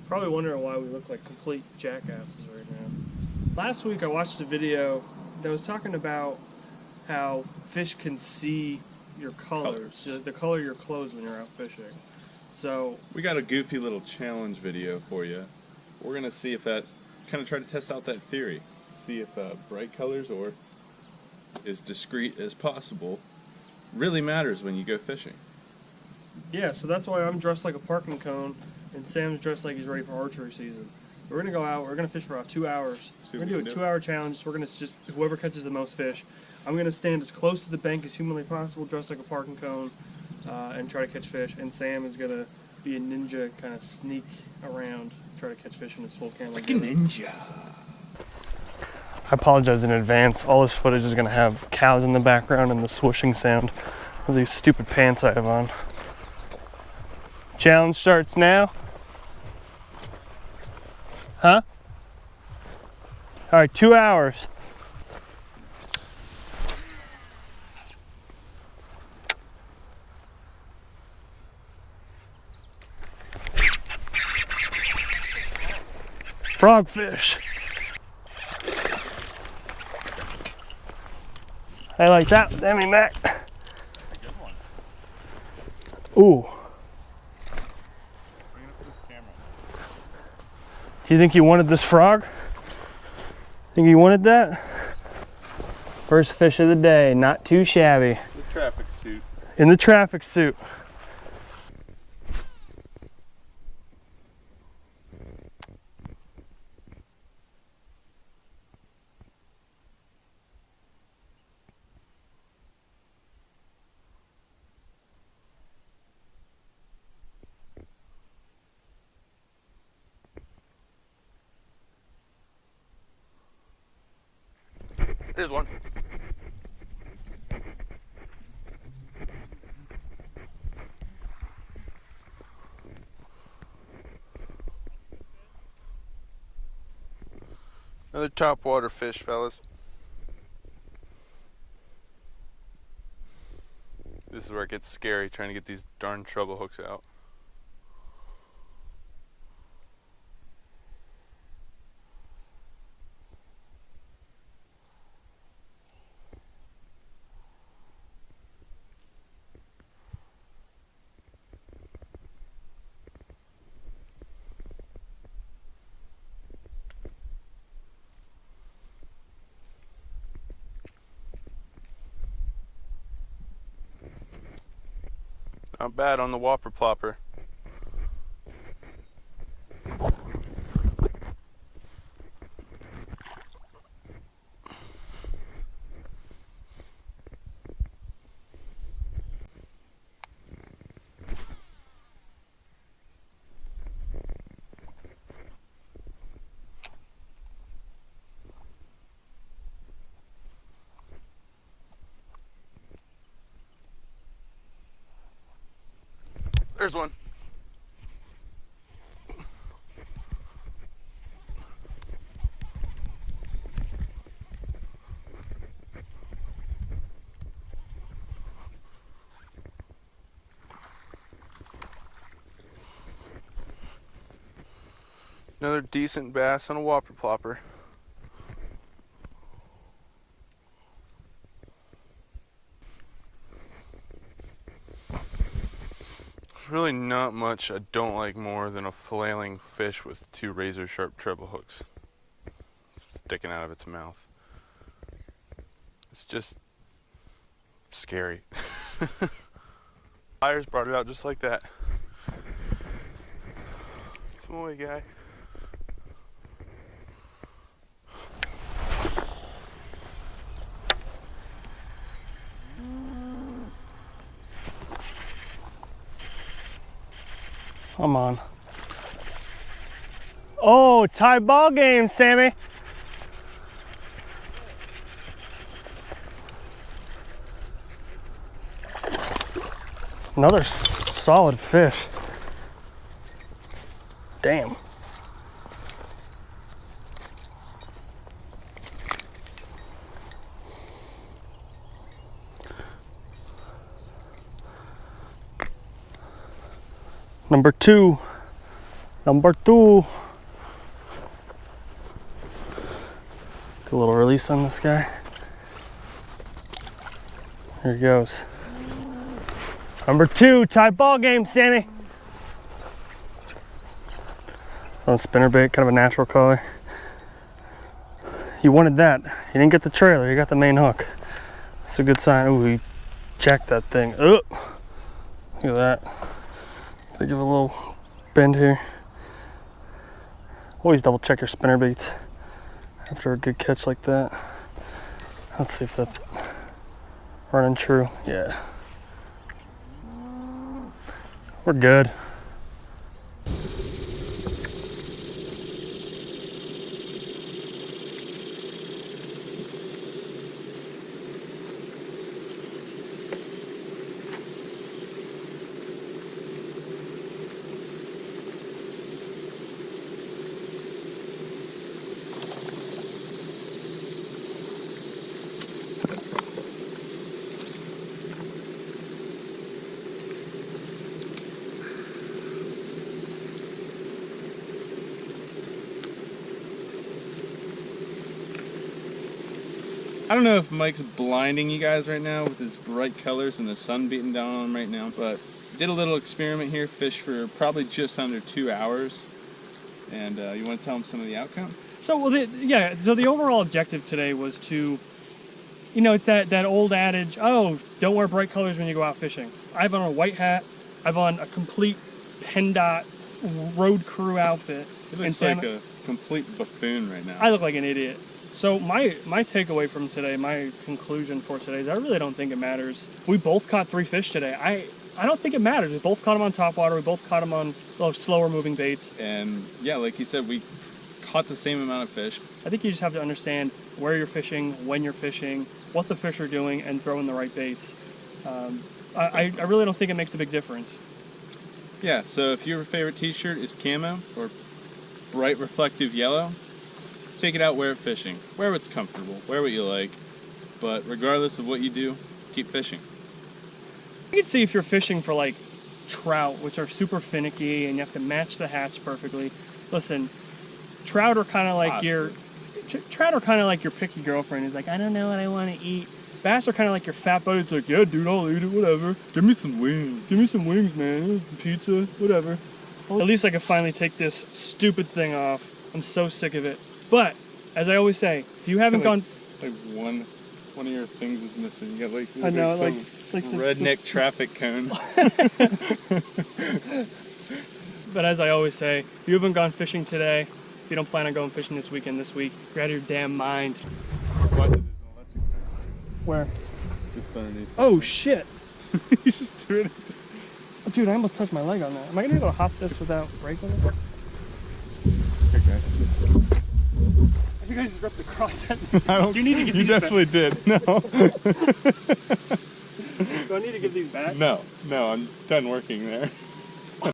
Probably wondering why we look like complete jackasses right now. Last week I watched a video that was talking about how fish can see your colors, the color of your clothes when you're out fishing. So we got a goofy little challenge video for you. We're gonna see if that kind of try to test out that theory. See if bright colors or as discreet as possible really matters when you go fishing. yeah, so that's why I'm dressed like a parking cone and Sam's dressed like he's ready for archery season. We're gonna go out. We're gonna fish for about 2 hours. We're gonna do a 2-hour challenge. We're gonna just whoever catches the most fish. I'm gonna stand as close to the bank as humanly possible, dressed like a parking cone, and try to catch fish. And Sam is gonna be a ninja, kind of sneak around, try to catch fish in his full camera. Like a ninja. I apologize in advance. All this footage is gonna have cows in the background and the swooshing sound of these stupid pants I have on. Challenge starts now. Huh? All right, 2 hours. Frogfish. I like that, Sammy Mac. Good one. Ooh. Bring it up to this camera. Do you think he wanted this frog? Think he wanted that? First fish of the day, not too shabby. The traffic suit. In the traffic suit. There's one. Another topwater fish, fellas. This is where it gets scary, trying to get these darn treble hooks out. Not bad on the whopper plopper. There's one. Another decent bass on a whopper plopper. There's really not much I don't like more than a flailing fish with 2 razor sharp treble hooks sticking out of its mouth. It's just scary. Pliers brought it out just like that. Come away, guy. Come on. Oh, tie ball game, Sammy. Another solid fish. Damn. Number 2. Number 2. Good little release on this guy. Here he goes. Number 2, tie ball game, Sammy. It's on a spinnerbait, kind of a natural color. He wanted that. He didn't get the trailer, he got the main hook. That's a good sign. Ooh, he jacked that thing. Oh, look at that. Gotta give it a little bend here. Always double check your spinnerbaits after a good catch like that. Let's see if that's running true. Yeah. We're good. I don't know if Mike's blinding you guys right now with his bright colors and the sun beating down on him right now, but did a little experiment here, fished for probably just under 2 hours. And you want to tell them some of the outcome? So, well, so the overall objective today was to, you know, it's that old adage, oh, don't wear bright colors when you go out fishing. I have on a white hat, I have on a complete PennDOT road crew outfit. He looks like a complete buffoon right now. I look like an idiot. So my takeaway from today, my conclusion for today is I really don't think it matters. We both caught 3 fish today. I don't think it matters. We both caught them on topwater. We both caught them on slower moving baits. And yeah, like you said, we caught the same amount of fish. I think you just have to understand where you're fishing, when you're fishing, what the fish are doing, and throw in the right baits. I really don't think it makes a big difference. Yeah, so if your favorite t-shirt is camo or bright reflective yellow, take it out, wear it fishing. Wear what's comfortable, wear what you like, but regardless of what you do, keep fishing. You can see if you're fishing for like trout, which are super finicky and you have to match the hatch perfectly. Listen, trout are kind of like your picky girlfriend who's like, I don't know what I want to eat. Bass are kind of like your fat buddy. It's like, yeah, dude, I'll eat it, whatever. Give me some wings. Give me some wings, man. Pizza, whatever. At least I can finally take this stupid thing off. I'm so sick of it. But, as I always say, if you haven't gone... Like one of your things is missing. You got like, I know, some redneck traffic cone. But as I always say, if you haven't gone fishing today, if you don't plan on going fishing this week, you're out of your damn mind. Where? Just underneath. Oh, shit. You just threw it. Dude, I almost touched my leg on that. Am I going to be able to hop this without breaking it? Okay. You guys ripped the cross at me. Do you need to give these back? You definitely did. No. Do I need to give these back? No, I'm done working there.